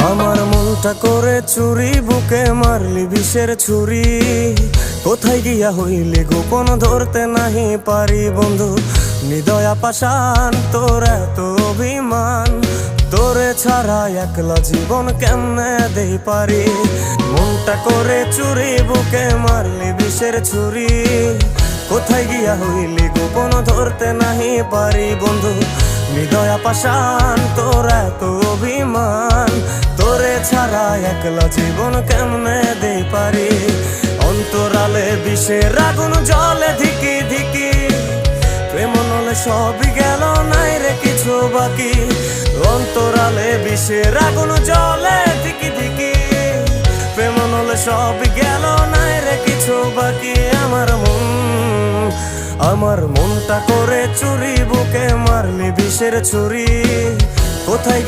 আমার মনটা করে চুরি, বুকে মারলি বিষের ছুরি। কোথায় গিয়া হইলি গোপন ধরতে নাহি পারি বন্ধু। হৃদয়া পাষাণ তোর এত অভিমান, তোরে ছাড়া একলা জীবন কেমনে দেই পারি। মনটা করে চুরি, বুকে মারলি বিষের ছুরি। কোথায় গিয়া হইলি গোপন ধরতে নাহি পারি বন্ধু। হৃদয়া পাষাণ তোর এত অভিমান, তোরে ছাড়া একলা জীবন কেমনে দেই পারি। অন্তরালে বিষের আগুন জ্বলে ধিকি ধিকি, প্রেম নলে সবই গেল নাই রে কিছু বাকি। অন্তরালে বিষের আগুন জ্বলে ধিকি ধিকি, প্রেম নলে সবই গেল নাই রে কিছু বাকি। আমার মনটা করে চুরি, বুকে মারলি বিষের ছুরি। কোথায়